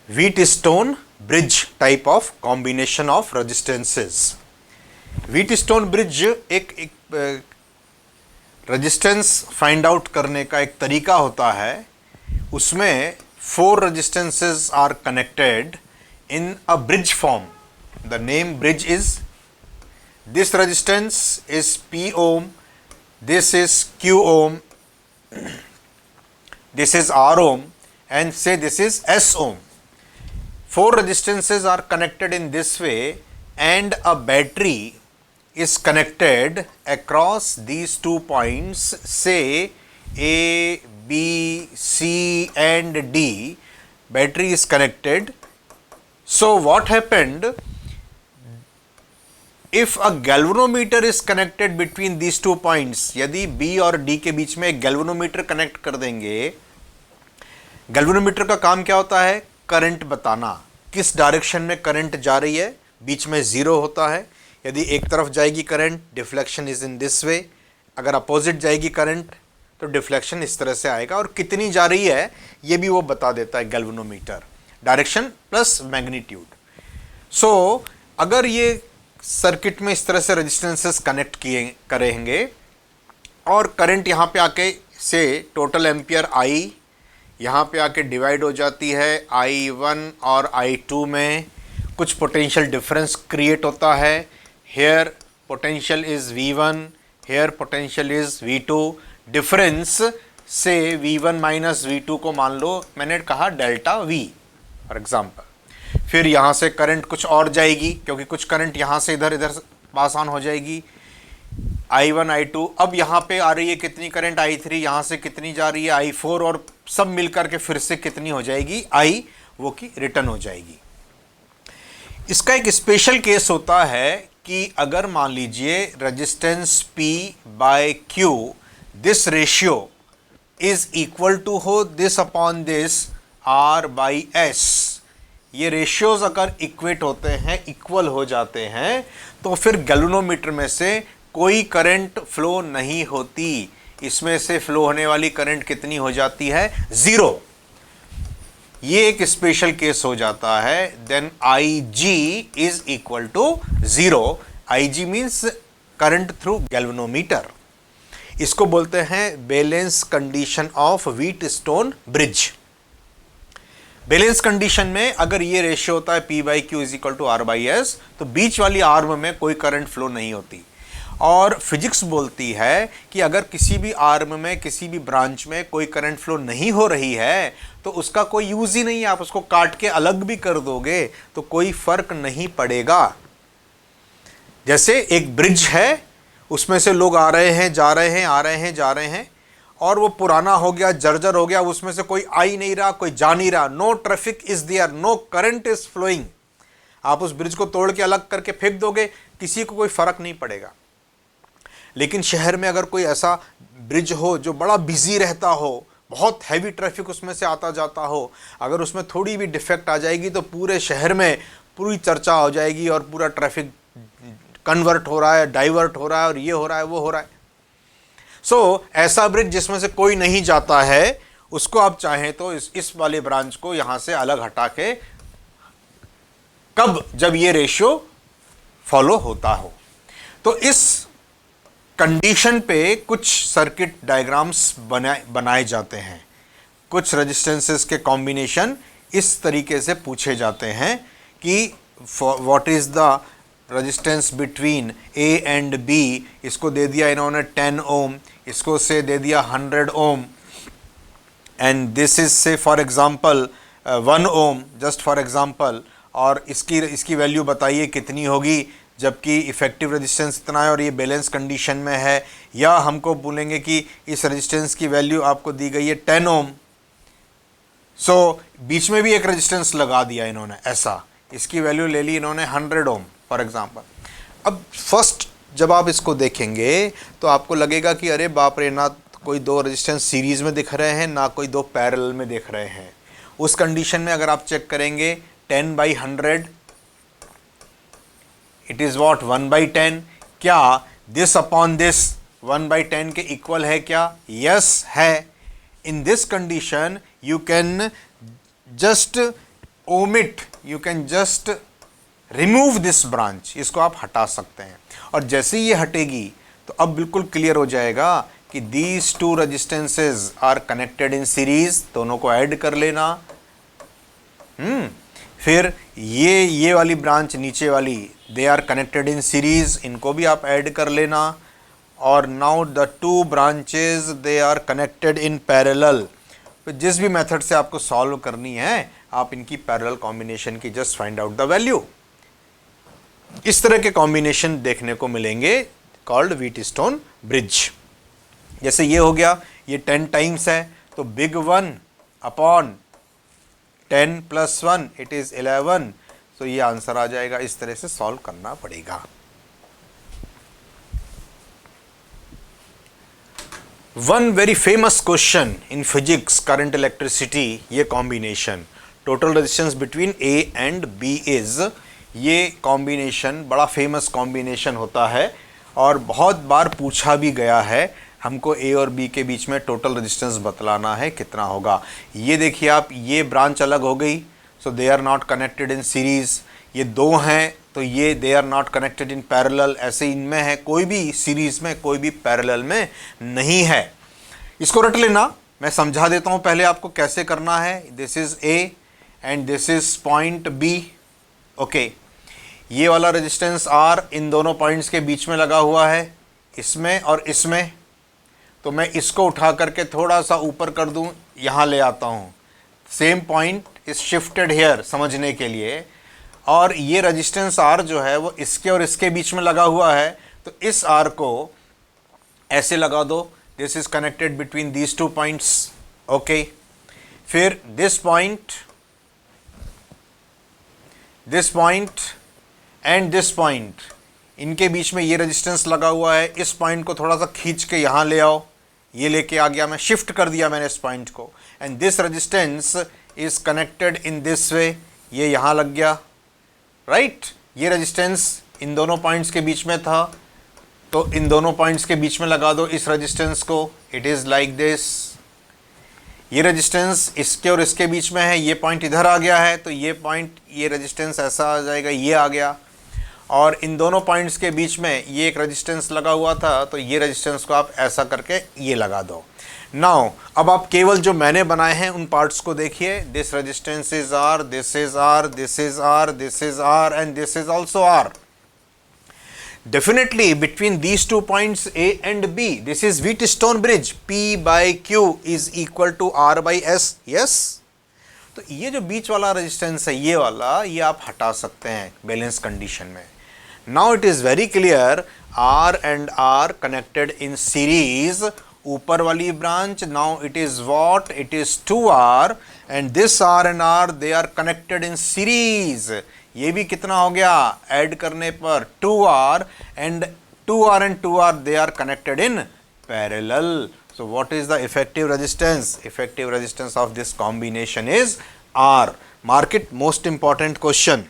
Wheatstone bridge type of combination of resistances. Wheatstone bridge एक resistance find out करने का एक तरीका होता है. उसमें 4 resistances are connected in a bridge form. The name bridge is, this resistance is P ohm, this is Q ohm, this is R ohm, and say this is S ohm. 4 resistances are connected in this way, and a battery is connected across these 2 points, say A, B, C and D. Battery is connected. So what happened, if a galvanometer is connected between these 2 points, यदि B और D के बीच में एक galvanometer connect कर देंगे. galvanometer का काम क्या होता है? करंट बताना, किस डायरेक्शन में करंट जा रही है. बीच में 0 होता है. यदि एक तरफ जाएगी current, deflection is in this way. अगर अपोजिट जाएगी करंट तो डिफ्लेक्शन इस तरह से आएगा. और कितनी जा रही है ये भी वो बता देता है गैल्वेनोमीटर, डायरेक्शन प्लस मैग्नीट्यूड. सो अगर ये सर्किट में इस तरह से रेजिस्टेंसेस कनेक्ट किए करेंगे और करंट यहाँ पे आके से टोटल एम्पियर आई यहाँ पे आके डिवाइड हो जाती है I1 और I2 में. कुछ पोटेंशियल डिफरेंस क्रिएट होता है. Here potential is V1, here potential is V2. Difference से V1 माइनस V2 को मान लो मैंने कहा डेल्टा V फॉर एग्जाम्पल. फिर यहाँ से करंट कुछ और जाएगी क्योंकि कुछ करंट यहाँ से इधर इधर पास ऑन हो जाएगी. I1 I2. अब यहाँ पे आ रही है कितनी करंट I3, यहाँ से कितनी जा रही है I4, और सब मिलकर के फिर से कितनी हो जाएगी I, वो की रिटर्न हो जाएगी. इसका एक स्पेशल केस होता है कि अगर मान लीजिए resistance P by Q, this ratio is equal to हो this upon this R by S. ये रेशियोज अगर इक्वेट होते हैं, इक्वल हो जाते हैं, तो फिर गैल्वेनोमीटर में से कोई करंट फ्लो नहीं होती. इसमें से फ्लो होने वाली करंट कितनी हो जाती है? 0. ये एक स्पेशल केस हो जाता है. Then IG is equal to 0. IG means current through galvanometer. इसको बोलते हैं balance condition of Wheatstone bridge. Balance condition में अगर ये रेशियो होता है P by Q is equal to R by S, तो बीच वाली आर्म में कोई करंट फ्लो नहीं होती. और फिजिक्स बोलती है कि अगर किसी भी आर्म में, किसी भी ब्रांच में कोई करंट फ्लो नहीं हो रही है तो उसका कोई यूज ही नहीं है. आप उसको काट के अलग भी कर दोगे तो कोई फर्क नहीं पड़ेगा. जैसे एक ब्रिज है, उसमें से लोग आ रहे हैं, जा रहे हैं, आ रहे हैं, जा रहे हैं, और वो पुराना हो गया, जर्जर हो गया, उसमें से कोई आ ही नहीं रहा, कोई जा नहीं रहा. No traffic is there, no current is flowing. आप उस ब्रिज को तोड़ के अलग करके फेंक दोगे, किसी को कोई फर्क नहीं पड़ेगा. लेकिन शहर में अगर कोई ऐसा ब्रिज हो जो बड़ा बिजी रहता हो, बहुत हैवी ट्रैफिक उसमें से आता जाता हो, अगर उसमें थोड़ी भी डिफेक्ट आ जाएगी तो पूरे शहर में पूरी चर्चा हो जाएगी और पूरा ट्रैफिक कन्वर्ट हो रहा है, डाइवर्ट हो रहा है, और ये हो रहा है, वो हो रहा है. सो ऐसा ब्रिज जिसमें से कोई नहीं जाता है, उसको आप चाहें तो इस वाले ब्रांच को यहां से अलग हटा के, कब? जब ये रेशियो फॉलो होता हो. तो इस कंडीशन पे कुछ सर्किट डायग्राम्स बनाए जाते हैं. कुछ रेजिस्टेंसेस के कॉम्बिनेशन इस तरीके से पूछे जाते हैं कि what is the resistance between A and B. इसको दे दिया इन्होंने 10 ओम, इसको से दे दिया 100 ohm, and this is say for example 1 ohm, just for example. और इसकी वैल्यू बताइए कितनी होगी, जबकि इफेक्टिव रेजिस्टेंस इतना है और ये बैलेंस कंडीशन में है. या हमको बोलेंगे कि इस रेजिस्टेंस की वैल्यू आपको दी गई है 10 ओम. सो बीच में भी एक रेजिस्टेंस लगा दिया इन्होंने ऐसा, इसकी वैल्यू ले ली इन्होंने 100 ओम फॉर एग्जांपल. अब फर्स्ट जब आप इसको देखेंगे तो आपको लगेगा कि अरे बाप रे, ना कोई 2 रेजिस्टेंस सीरीज में दिख रहे हैं, ना कोई 2 पैरेलल में दिख रहे हैं. उस कंडीशन में अगर आप चेक करेंगे 10 by 100, it is what 1 by 10. क्या दिस अपॉन दिस 1 बाई 10 के इक्वल है क्या? यस है. In this condition you can just omit, you can just remove this branch, इसको आप हटा सकते हैं। और जैसे ही ये हटेगी तो अब बिल्कुल क्लियर हो जाएगा कि these two resistances are connected in series, दोनों को ऐड कर लेना। फिर ये वाली ब्रांच नीचे वाली, they are connected in series, इनको भी आप ऐड कर लेना। और now the two branches they are connected in parallel. तो जिस भी मेथड से आपको सॉल्व करनी है आप इनकी पैरेलल कॉम्बिनेशन की just find out the value. इस तरह के कॉम्बिनेशन देखने को मिलेंगे कॉल्ड व्हीटस्टोन ब्रिज। जैसे ये हो गया, ये 10 टाइम्स है तो बिग 1 अपॉन 10 + 1 इट इज 11। तो ये आंसर आ जाएगा। इस तरह से सॉल्व करना पड़ेगा। One very famous question in physics, current electricity, ये combination total resistance between a and b is, ये कॉम्बिनेशन बड़ा फेमस कॉम्बिनेशन होता है और बहुत बार पूछा भी गया है। हमको ए और बी के बीच में टोटल रेजिस्टेंस बतलाना है कितना होगा। ये देखिए आप, ये ब्रांच अलग हो गई, so they are not connected in series. ये दो हैं तो ये they are not connected in parallel. ऐसे इनमें है, कोई भी सीरीज में कोई भी पैरेलल में नहीं है। इसको रट लेना, मैं समझा देता हूं पहले आपको कैसे करना है। This is A and this is point B. Okay, ये वाला रेजिस्टेंस आर इन दोनों पॉइंट्स के बीच में लगा हुआ है, इसमें और इसमें। तो मैं इसको उठा करके थोड़ा सा ऊपर कर दूं, यहाँ ले आता हूँ। Same point is shifted here समझने के लिए। और ये रेजिस्टेंस आर जो है वो इसके और इसके बीच में लगा हुआ है, तो इस आर को ऐसे लगा दो। This is connected between these two points. Okay, फिर this point and this point, इनके बीच में ये रेजिस्टेंस लगा हुआ है। इस पॉइंट को थोड़ा सा खींच के यहाँ ले आओ, ये लेके आ गया, मैं शिफ्ट कर दिया मैंने इस पॉइंट को। And this resistance is connected in this way, ये यहाँ लग गया, राइट। ये रेजिस्टेंस इन दोनों पॉइंट्स के बीच में था, तो इन दोनों पॉइंट्स के बीच में लगा दो इस रेजिस्टेंस को। It is like this. ये रेजिस्टेंस इसके और इसके बीच में है, ये पॉइंट इधर आ गया है, तो ये पॉइंट, ये रेजिस्टेंस ऐसा आ जाएगा, ये आ गया। और इन दोनों पॉइंट्स के बीच में ये एक रेजिस्टेंस लगा हुआ था, तो ये रेजिस्टेंस को आप ऐसा करके ये लगा दो। नाउ अब आप केवल जो मैंने बनाए हैं उन पार्ट्स को देखिए। This resistance is R, this is R, this is R, this is R and this is also R. Definitely between these 2 points A and B, this is Wheatstone bridge. P/Q is equal to R/S. Yes? तो ये जो बीच वाला resistance है, ये वाला, ये आप हटा सकते हैं बैलेंस कंडीशन में। Now it is very clear, R and R connected in series. ऊपर वाली branch, now it is what? It is 2R and this R and R, they are connected in series. ये भी कितना हो गया add करने पर 2R and 2R and 2R, they are connected in parallel. So what is the effective resistance? Effective resistance of this combination is R. Mark it, most important question.